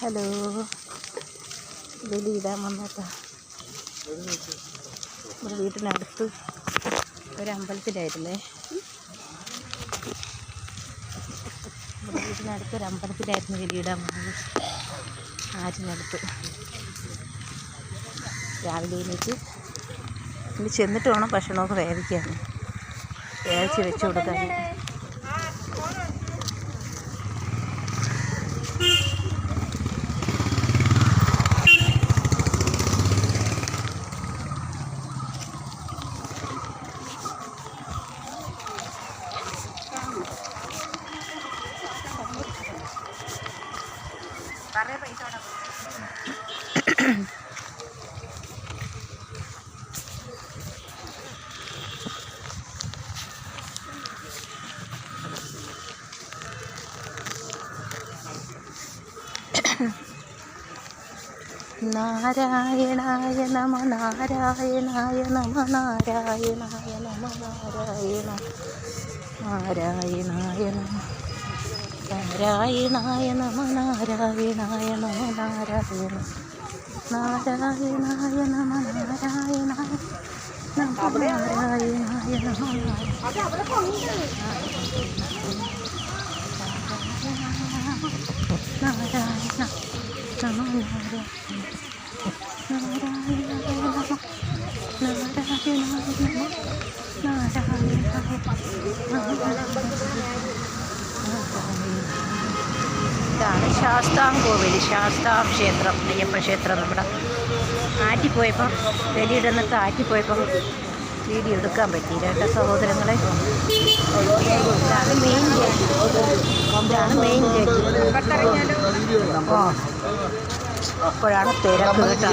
Hello, ബലിയിടാൻ വന്നേട്ടാ. നമ്മുടെ വീട്ടിനടുത്ത് ഒരമ്പലത്തിലായിരുന്നേ. നമ്മുടെ വീട്ടിനടുത്ത് ഒരമ്പലത്തിലായിരുന്നു ബലിയിടാൻ വന്നത്. ആറ്റിനടുത്ത് രാവിലെ എണീറ്റ് ഇനി ചെന്നിട്ട് വേണം ഭക്ഷണമൊക്കെ വേവിക്കാൻ, വേവിച്ച് വെച്ച് കൊടുക്കാൻ. നാരായണായ നമ നാരായണായ നമ നാരായണായ നമ നാരായണ നാരായണായ നമ നാരായണായ നമ നാരായണായ നമ നാരായണ നാരായണായ നമ നാരായണായ നമ നാരായണായ നമ നാരായണ ഇതാണ് ശാസ്താംകോവിൽ, ശാസ്താം ക്ഷേത്രം, അയ്യപ്പ ക്ഷേത്രം. നമ്മുടെ ആറ്റിപ്പോയപ്പം ബലിയിടുന്നിട്ട് ആറ്റിപ്പോയപ്പം വീഡിയോ എടുക്കാൻ പറ്റിയില്ല കേട്ടോ സഹോദരങ്ങളെ. ഇതാണ് മെയിൻ ഗേറ്റ്, ഇതാണ് മെയിൻ ഗേറ്റ്. അപ്പോഴാണ് തിരക്ക് കേട്ടോ.